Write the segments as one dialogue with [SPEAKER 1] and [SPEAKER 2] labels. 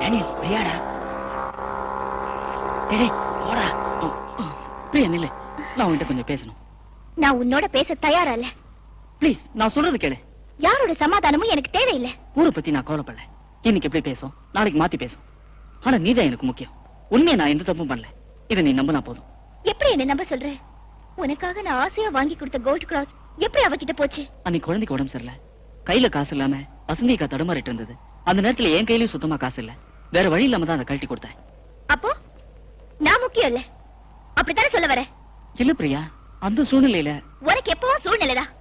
[SPEAKER 1] Daniel பிரியாடா. டேய் போடா. பிரியா நில்லு, நான் உன்கிட்ட கொஞ்சம் பேசணும்.
[SPEAKER 2] நான் உன்னோட பேச தயாரா இல்ல.
[SPEAKER 1] ப்ளீஸ் நான் சொல்றது கேளு.
[SPEAKER 2] யாரோட சமாதானமும் எனக்கு தேவையில்லை.
[SPEAKER 1] ஊரை பத்தி நான் கவலைப்படல. இன்னைக்கு எப்படி பேசும், நாளைக்கு மாத்தி பேசும். ஆனா நீதான் எனக்கு முக்கியம். உண்மையை நான் எந்த தப்பும் பண்ணல. இதை நீ நம்பினா போதும்.
[SPEAKER 2] எப்படி என்ன நம்ப சொல்ற? உனக்காக நான் ஆசையா வாங்கி கொடுத்த கோல்ட் கிராஸ் எப்படி அவகிட்ட போச்சு?
[SPEAKER 1] அன்னைக்கு குழந்தைக்கு உடம்பு சரியில்ல, கையில காசு இல்லாம வசந்திக்கா தடுமாறிட்டு இருந்தது. அந்த நேரத்துல என் கையிலயும் சுத்தமா காசு இல்ல. வேற வழி இல்லாம தான் அதை கழட்டி கொடுத்தேன்.
[SPEAKER 2] அப்போ நான் முக்கியம் இல்ல, அப்படித்தானே சொல்ல வர?
[SPEAKER 1] இல்ல பிரியா, அந்த சூழ்நிலையில
[SPEAKER 2] உனக்கு எப்பவும் சூழ்நிலைதான்.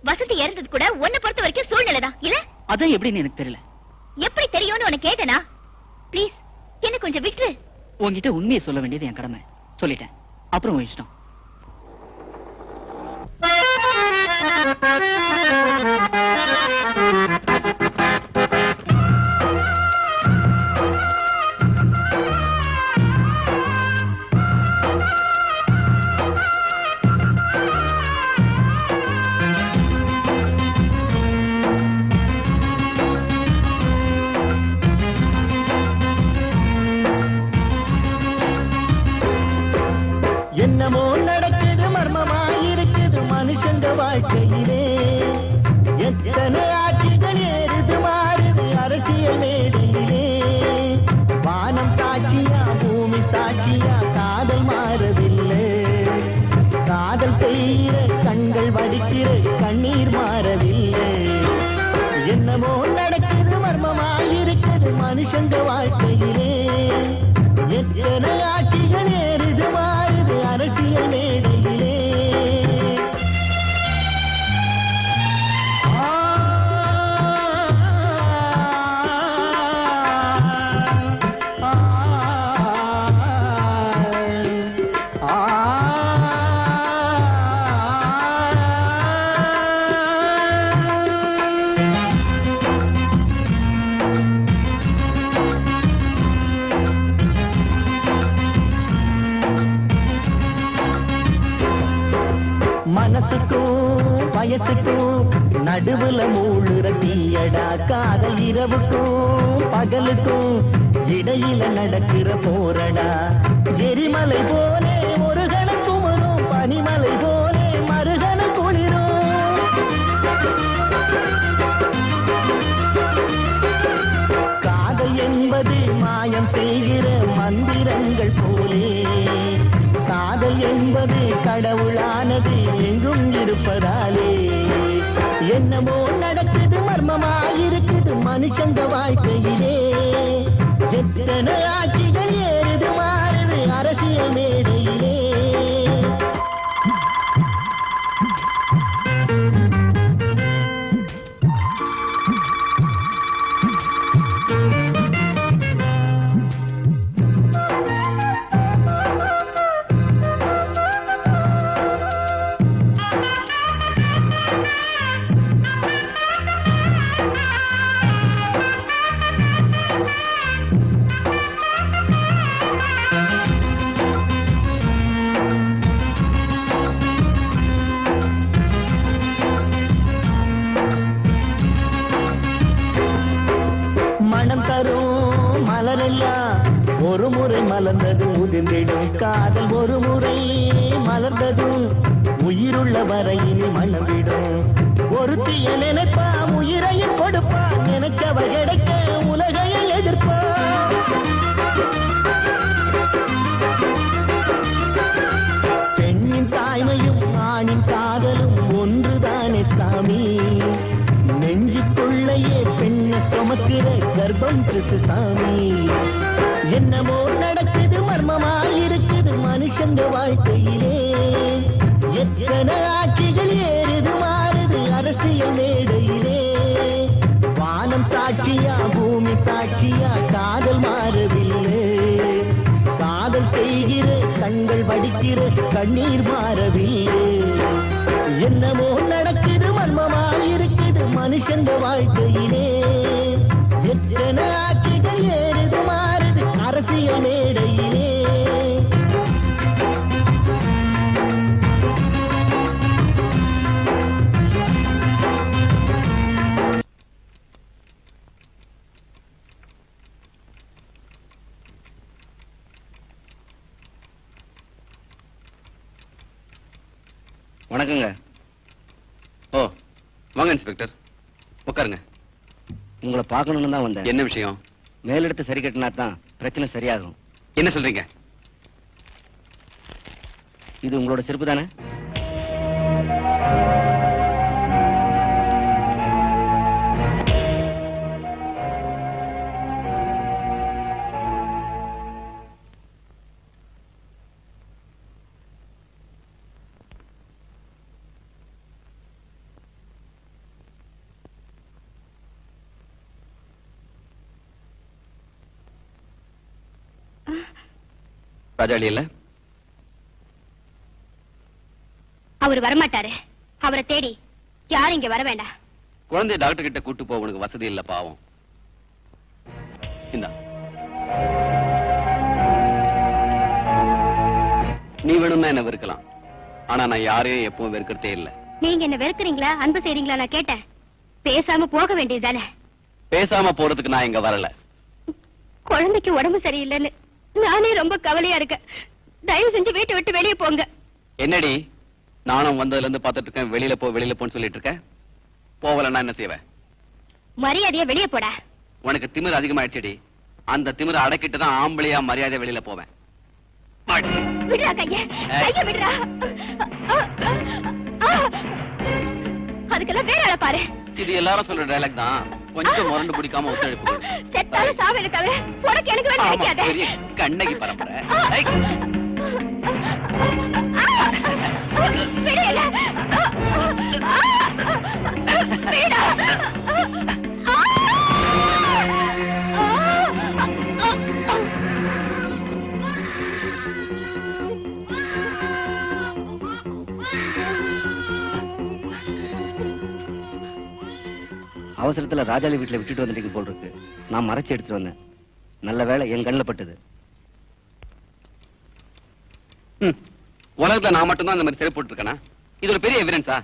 [SPEAKER 2] வசந்தி இறந்தது கூட உன்னை பொறுத்த வரைக்கும் சூழ்நிலைதான் இல்ல?
[SPEAKER 1] அதான் எப்படின்னு எனக்கு தெரியல.
[SPEAKER 2] எப்படி தெரியும்னு உனக்கு கேட்டனா? ப்ளீஸ் என்ன கொஞ்சம் விட்டு.
[SPEAKER 1] உன்கிட்ட உண்மையை சொல்ல வேண்டியது என் கடமை. சொல்லிட்டேன், அப்புறம் உன் இஷ்டம்.
[SPEAKER 3] என்னமோ நடக்குது, மர்மமாயிருக்குது மனுஷங்க வாழ்க்கையிலே. எத்தனை ஆட்சிகள் ஏறுது மாறுது அரசியல் மேடையிலே. வானம் சாட்சியா பூமி சாட்சியா காதல் மாறவில்லை. காதல் செய்கிற கண்கள் வடிக்கிற கண்ணீர் மாறவில்லை. என்னமோ நடக்குது, மர்மமாயிருக்குது மனுஷங்க வாழ்க்கையிலே. எத்தனை ஆட்சிகள் ஏறுது மாறுது அரசியல் மேடையிலே. மனசுக்கும் வயசுக்கும் நடுவுல மூழுற தீயடா காதல். இரவுக்கும் பகலுக்கும் இடையில நடக்கிற போரடா. எரிமலை போலே ஒரு கணம் குமரும், பனிமலை போலே மறுகண குளிரும். காதல் என்பது மாயம் செய்கிற மந்திரங்கள் போலே. காதல் என்பது கடவுளானது எங்கும் இருப்பதாலே. என்னமோ நடக்குது, மர்மமாயிருக்குது மனுஷங்க வாழ்க்கையிலே. எத்தனை ஆட்சிகள் ஏறுது மாறுது அரசியல் மேடையிலே. மனம் தரும் மலரெல்லாம் ஒரு முறை மலர்ந்தது உதிர்ந்திடும். காதல் ஒரு முறை மலர்ந்ததும் உயிருள்ள வரையில் மணவிடும். ஒருத்திய நினைப்பா உயிரையும் கொடுப்பா, நினைச்சவ கிடைக்க உலகையை எதிர்ப்பா. பெண்ணின் தாய்மையும் ஆணின் காதலும் ஒன்றுதானே சாமி. நெஞ்சுக்குள்ளையே பெண்ண சுமக்கிற கர்ப்பம் கிருஷ்ணசாமி. என்னமோ நடக்குது, மர்மமாயிருக்குது மனுஷங்க வாழ்க்கையிலே. எத்தனை ஆட்சிகள் ஏறுது மாறுது அரசியல் மேடையிலே. வானம் சாட்சியா பூமி சாட்சியா காதல் மாறவில்லை. காதல் செய்கிற கண்கள் வடிக்கிற கண்ணீர் மாறவில்லை. என்னமோ நடக்குது, மர்மமாயிருக்குது மனுஷங்க வாழ்க்கையிலே. எத்தனை ஆட்சிகள் ஏறுது மாறுது அரசியல் மேடையிலே.
[SPEAKER 4] வணக்கங்க.
[SPEAKER 5] ஓ வாங்க இன்ஸ்பெக்டர், உட்காருங்க.
[SPEAKER 4] உங்களை பார்க்கணும்னு தான் வந்தேன்.
[SPEAKER 5] என்ன விஷயம்?
[SPEAKER 4] மேலெடுத்து சரி கட்டினா தான் பிரச்சனை சரியாகும்.
[SPEAKER 5] என்ன சொல்றீங்க?
[SPEAKER 4] இது உங்களோட செருப்பு தானே?
[SPEAKER 5] ராஜாளி இல்ல?
[SPEAKER 2] அவர் வரமாட்டாரு. அவரை தேடி யாரும் இங்க வர வேண்டாம்.
[SPEAKER 5] குழந்தை டாக்டர் கிட்ட கூட்டு போக உனக்கு வசதி இல்ல, பாவம். இந்தா, நீ வேணும்னா என்ன வெறுக்கலாம், ஆனா நான் யாரையும் எப்பவும் வெறுக்கிறதே இல்ல.
[SPEAKER 2] நீங்க என்ன வெறுக்கிறீங்களா அன்பு செய்றீங்களா நான் கேட்டேன். பேசாம போக வேண்டியதுதானே?
[SPEAKER 5] பேசாம போறதுக்கு நான் இங்க வரல.
[SPEAKER 2] குழந்தைக்கு உடம்பு சரியில்லைன்னு நானே ரொம்ப கவலையா இருக்கேன். தயவு செஞ்சு வீட்டை விட்டு வெளியே போங்க.
[SPEAKER 5] என்னடி, நானும் வந்ததுல இருந்து பாத்துட்டு இருக்கேன், வெளியில போன்னு சொல்லிட்டு இருக்கேன். போவலன்னா என்ன செய்வேன்?
[SPEAKER 2] மரியாதையா வெளியே போடா.
[SPEAKER 5] உனக்கு திமிர் அதிகமாயிடுச்சடி. அந்த திமிரை அடக்கிட்டு தான் ஆம்பளையா மரியாதை வெளியில போவேன்.
[SPEAKER 2] விடுறா கைய, கைய விடுறா. அதுக்கெல்லாம் வேற ஆள பாரு.
[SPEAKER 5] இது எல்லாரும் சொல்ற டயலாக் தான். கொஞ்சம் முரண்டு பிடிக்காம ஒத்துழைப்பு.
[SPEAKER 2] செத்தாலும் சாவேல தவிர உனக்கு எனக்கு வேற கிடைக்காது.
[SPEAKER 5] கண்ணகி பரம்பரை.
[SPEAKER 2] விடுல. விடா.
[SPEAKER 4] அவசரத்துல ராஜாளி வீட்டுல விட்டுட்டு வந்துட்டீங்க போல் இருக்கு. நான் மறைச்சு எடுத்துட்டு வந்தேன். நல்ல வேளை என் கண்ணில் பட்டது.
[SPEAKER 5] உலகத்துல நான் மட்டும் தான் அந்த மாதிரி சிறை போட்டு இருக்கேனா? இது ஒரு பெரிய எவிடன்ஸா?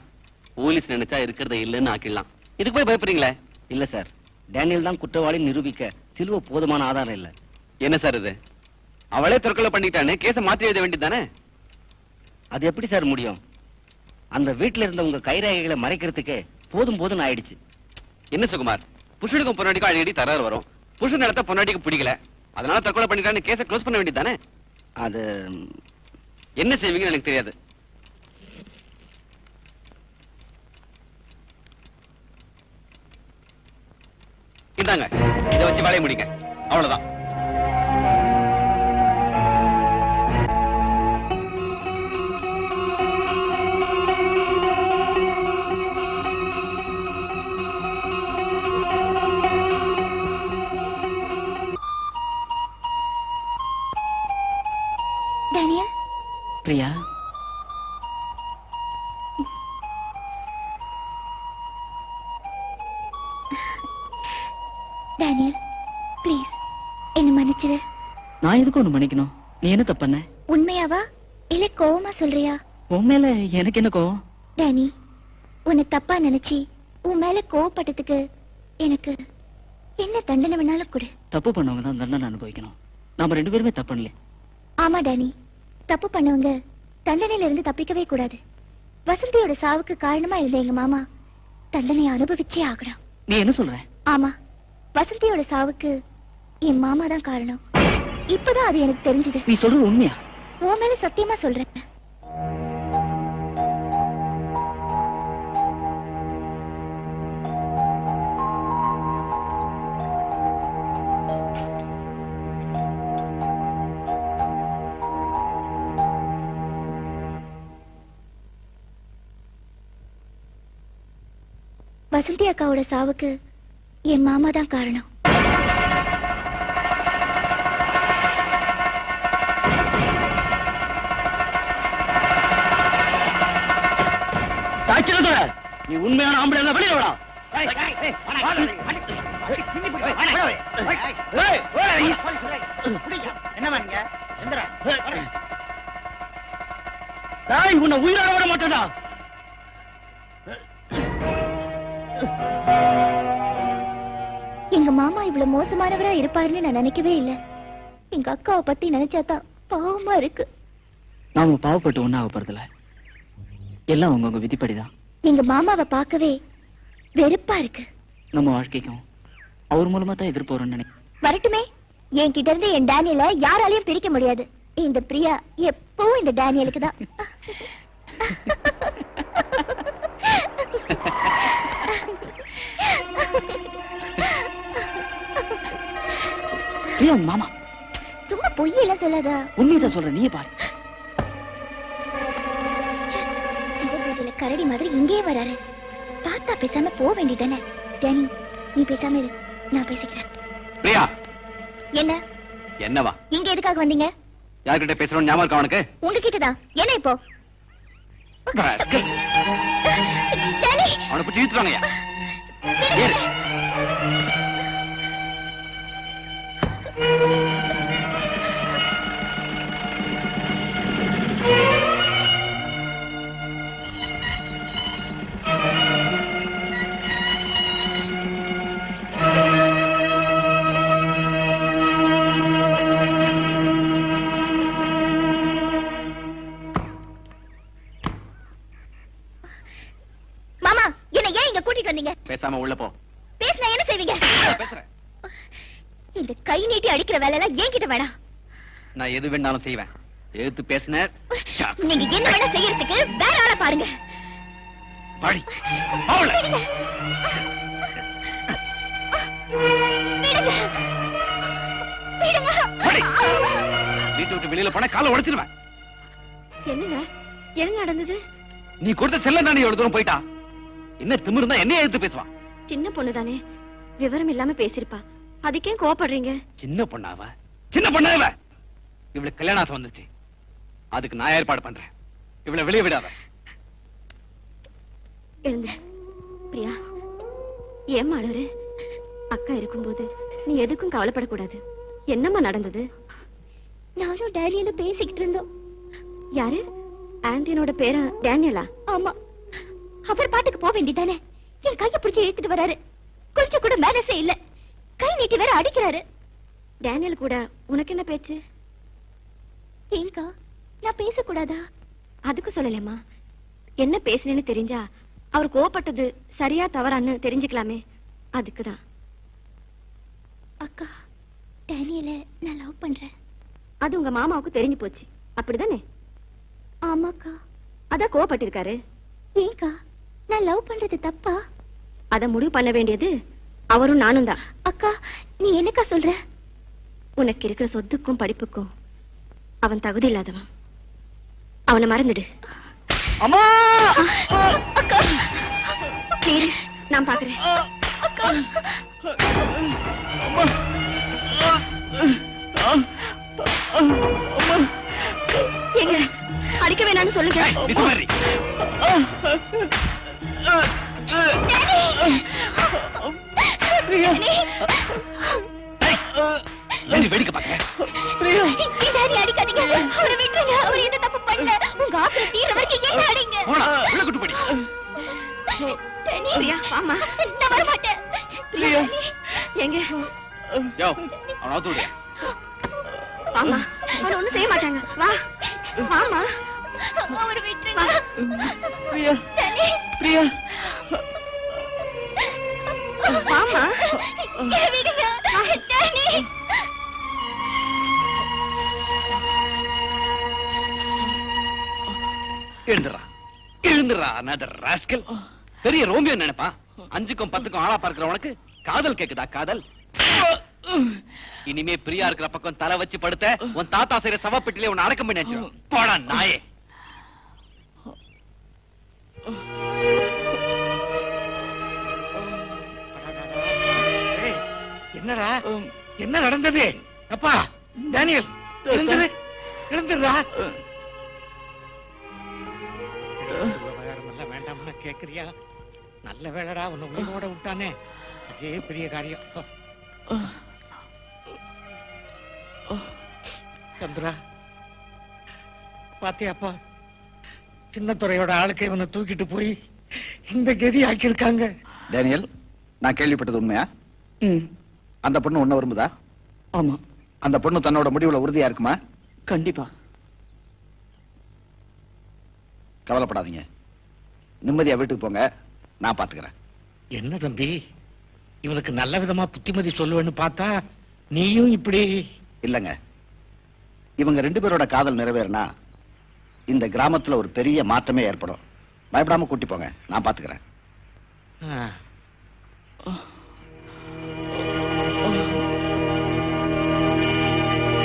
[SPEAKER 5] போலீஸ் நினைச்சா இருக்கிறத இல்லன்னு ஆக்கிடலாம். இதுக்கு போய் பயப்படுறீங்களே?
[SPEAKER 4] இல்ல சார், டேனியல் தான் குற்றவாளி நிரூபிக்க சிலுவை போதுமான ஆதாரம் இல்ல.
[SPEAKER 5] என்ன சார் இது? அவளே தற்கொலை பண்ணிட்டானே, கேஸை மாத்தி எழுத வேண்டியதானே?
[SPEAKER 4] அது எப்படி சார் முடியும்? அந்த வீட்டுல இருந்த உங்க கைரேகைகளை மறைக்கிறதுக்கே போதும் போதும் ஆயிடுச்சு.
[SPEAKER 5] என்ன சுகுமார், புருஷனுக்கும் பொன்னாடிக்கும் அடிக்கடி தராறு வரும். புருஷன் இடத்த பொன்னாடிக்கு பிடிக்கல, அதனால தற்கொலை பண்ணிட்டான்னு கேஸை க்ளோஸ் பண்ண வேண்டியதானே?
[SPEAKER 4] அது
[SPEAKER 5] என்ன செய்வீங்கன்னு எனக்கு தெரியாது. இந்தாங்க, இதை வச்சு வேலையை முடிங்க. அவ்வளவுதான்.
[SPEAKER 2] டேனியல்.
[SPEAKER 1] பிரியா,
[SPEAKER 2] டேனியல் ப்ளீஸ் என்ன மன்னிச்சிரு.
[SPEAKER 1] நான் எதுக்கு ஒண்ணு மன்னிக்கணும்? நீ என்ன தப்பு பண்ண?
[SPEAKER 2] உண்மையாவா இல்ல கோவமா சொல்றியா?
[SPEAKER 1] உன் மேல எனக்கு என்ன கோவம்?
[SPEAKER 2] டேனி, உன்னை தப்பா நினைச்சி உன் மேல கோவப்பட்டதுக்கு எனக்கு என்ன தண்டனை வேணாலும் கொடு.
[SPEAKER 1] தப்பு பண்ணவங்க தான் தண்டனை அனுபவிக்கணும். நாம ரெண்டு பேருமே தப்பு பண்ணல.
[SPEAKER 2] ஆமா டேனி, தப்பு பண்ணவங்க தண்டனையில இருந்து தப்பிக்கவே கூடாது. வசந்தியோட சாவுக்கு காரணமா இருந்த எங்க மாமா தண்டனையை அனுபவிச்சே ஆகணும்.
[SPEAKER 1] நீ என்ன சொல்ற?
[SPEAKER 2] ஆமா, வசந்தியோட சாவுக்கு என் மாமா தான் காரணம். இப்பதான் அது எனக்கு தெரிஞ்சது.
[SPEAKER 1] நீ சொல்றது உண்மையா?
[SPEAKER 2] உன் மேல சத்தியமா சொல்றேன். வசந்தி அக்காவோட சாவுக்கு என் மாமா தான் காரணம்.
[SPEAKER 1] நீ உண்மையான ஆம்பளை வெளியே விடா. உன்னை உயிராக விட மாட்டேடா.
[SPEAKER 2] எங்க மாமா இவ்வளவு மோசமானவரா இருப்பாருன்னு நான் நினைக்கவே இல்ல. எங்க அக்காவை பத்தி நினைச்சாதான் பாவமா இருக்கு.
[SPEAKER 1] நாம பாவப்பட்டு ஒண்ணாக போறதில்ல. எல்லாம் உங்க விதிப்படிதான்.
[SPEAKER 2] எங்க மாமாவை பார்க்கவே வெறுப்பா இருக்கு.
[SPEAKER 1] நம்ம வாழ்க்கைக்கும் அவர் மூலமா தான் எதிர்போறோம்னு நினைக்கிறேன்.
[SPEAKER 2] வரட்டுமே, என்கிட்ட இருந்து என் டேனியல யாராலையும் பிரிக்க முடியாது. இந்த பிரியா எப்பவும் இந்த டேனியலுக்கு தான்.
[SPEAKER 1] பிரியா உங்க மாமா.
[SPEAKER 2] சும்மா பொய்யெல்லாம் சொல்லாத.
[SPEAKER 1] உண்மையதான் சொல்ற, நீயே பாரு.
[SPEAKER 2] சிவபூஜையில கரடி மாதிரி இங்கே வராரு. தாத்தா பேசாம போக வேண்டியதானே. டேனி, நீ பேசாம இரு, நான் பேசிக்கிறேன்.
[SPEAKER 5] பிரியா,
[SPEAKER 2] என்ன
[SPEAKER 5] என்னவா
[SPEAKER 2] இங்க எதுக்காக வந்தீங்க?
[SPEAKER 5] யார்கிட்ட பேசுறோம் ஞாபகம் இருக்கா உனக்கு?
[SPEAKER 2] உங்ககிட்டதான். என்ன இப்போ? டேனி,
[SPEAKER 5] அவனை பிடிச்சி இழுத்துறாங்கய்யா. ஏறு.
[SPEAKER 2] மாமா, என்ன ஏன் இங்க கூட்டிட்டு வந்தீங்க?
[SPEAKER 5] பேசாம உள்ள போ.
[SPEAKER 2] பேசினா என்ன செய்வீங்க?
[SPEAKER 5] பேசுறேன்.
[SPEAKER 2] இந்த கை நீட்டி அடிக்கிற வேலை எல்லாம் என்கிட்ட வேணாம்.
[SPEAKER 5] நான் எது வேணாலும் செய்வேன். எதிர்த்து பேசின
[SPEAKER 2] நீங்க என்ன வேணா செய்யறதுக்கு வேற ஆளை பாருங்க.
[SPEAKER 5] பாடி அவளை
[SPEAKER 2] விடுங்க. விடுங்க. விடுங்க.
[SPEAKER 5] பாடி. வீட்டை விட்டு வெளியில போனா காலை உடைச்சிருவேன்.
[SPEAKER 2] என்னங்க என்ன நடந்தது?
[SPEAKER 5] நீ கொடுத்த செல்ல தானே எவ்வளவு தூரம் போயிட்டா. என்ன திமிருந்தா என்ன எடுத்து பேசுவான்.
[SPEAKER 2] சின்ன பொண்ணு தானே, விவரம் இல்லாம பேசிருப்பா. அதுக்கே கோவப்படுறீங்க?
[SPEAKER 5] சின்ன பொண்ணாவ, சின்ன பொண்ணாவ. இவளுக்கு கல்யாணம் வந்துச்சு. அதுக்கு நான் ஏற்பாடு பண்றேன். இவளை வெளியே விடாத.
[SPEAKER 2] எழுந்த. பிரியா, ஏன் மாடரு? அக்கா இருக்கும்போது நீ எதுக்கும் கவலைப்படக்கூடாது. என்னம்மா நடந்தது? நானும் டேனியலும் பேசிக்கிட்டு இருந்தோம். யாரு? ஆண்டியனோட பேரா டேனியலா? ஆமா. அவர் பாட்டுக்கு போக வேண்டியதானே. என் கையை பிடிச்சி இழுத்துட்டு வராரு. கொஞ்சம் கூட மேனஸே இல்ல. கை நீட்டி வேற அடிக்கிறாரு. டேனியல் கூட உனக்கு என்ன பேச்சு? ஏங்கா, நான் பேசக்கூடாதா? அதுக்கு சொல்லலம்மா. என்ன பேசுனேன்னு தெரிஞ்சா அவர் கோவப்பட்டது சரியா தவறான்னு தெரிஞ்சுக்கலாமே, அதுக்குதான். அக்கா, டேனியல நான் லவ் பண்றேன். அது உங்க மாமாவுக்கு தெரிஞ்சு போச்சு, அப்படிதானே? ஆமாக்கா. அதான் கோவப்பட்டிருக்காரு. ஏங்கா, நான் லவ் பண்றது தப்பா? அத முடிவு பண்ண வேண்டியது அவரும் நானும் தான். அக்கா, நீ என்னக்கா சொல்ற? உனக்கு இருக்கிற சொத்துக்கும் படிப்புக்கும் அவன் தகுதி இல்லாதவன். அவனை மறந்துடு.
[SPEAKER 1] அம்மா!
[SPEAKER 2] அக்கா, சரி, நான் பாக்குறேன். அக்கா, எங்க அடிக்க வேணாம்னு சொல்லுங்க.
[SPEAKER 5] வேடிக்கை பாக்க
[SPEAKER 2] அடிக்காதீங்க. அவரை விட்டுருங்க. அவர் எந்த தப்பு பண்ணல. உங்க ஆத்திர தீர வரைக்கும் என்ன அடிங்க.
[SPEAKER 5] உள்ள கூட்டு போடி.
[SPEAKER 2] பிரியா, வாமா. நான் வர மாட்டேன்.
[SPEAKER 1] பிரியா,
[SPEAKER 2] எங்க?
[SPEAKER 5] யோ, அவன் அவுத்து விடுயா.
[SPEAKER 2] வாமா. அவன் ஒண்ணும் செய்ய மாட்டாங்க. வா, வாமா. அவரை விட்டுருங்க.
[SPEAKER 1] பிரியா, பிரியா,
[SPEAKER 2] வாமா. விடுங்க. டேனி.
[SPEAKER 5] எழுந்துறா, எழுந்துறா. another rascal. பெரிய ரோமியோ நினைப்பா. 5க்கும் 10க்கும் ஆளா பார்க்கிற உனக்கு காதல் கேக்குதா? காதல். இனிமே பிரியா இருக்கிற பக்கம் தலை வச்சு படுத்த உன் தாத்தா செய்யற சவப்பெட்டிலே உன்னை அடக்கம் பண்ணி வச்சிரும். போடா நாயே.
[SPEAKER 6] என்னடா என்ன நடந்தது? அப்பா டேனியல், எழுந்துரு, எழுந்துடுறா. விவகாரம் எல்லாம் வேண்டாம்னு கேக்குறியா? நல்ல வேலைடா உன்னை உயிரோட விட்டானே, அதே பெரிய காரியம். சந்திரா, பாத்தியாப்பா, சின்னத்துறையோட ஆளுக்கை இவனை தூக்கிட்டு போய் இந்த கதி ஆக்கியிருக்காங்க.
[SPEAKER 7] டேனியல், நான் கேள்விப்பட்டது உண்மையா? அந்த பொண்ணு உன்ன விரும்புதா?
[SPEAKER 1] ஆமா.
[SPEAKER 7] அந்த பொண்ணு தன்னோட முடிவுல உறுதியா இருக்குமா?
[SPEAKER 1] கண்டிப்பா.
[SPEAKER 7] கவலைப்படாதீங்க, நிம்மதியா வீட்டுக்கு போங்க, நான் பாத்துக்கிறேன்.
[SPEAKER 6] என்ன தம்பி, இவனுக்கு நல்ல விதமா புத்திமதி சொல்லுவேன்னு பார்த்தா நீயும் இப்படி.
[SPEAKER 7] இல்லங்க, இவங்க 2 பேரோட காதல் நிறைவேறினா இந்த கிராமத்துல ஒரு பெரிய மாற்றமே ஏற்படும். பயப்படாம கூட்டி போங்க, நான் பாத்துக்கிறேன்.
[SPEAKER 6] ஆ.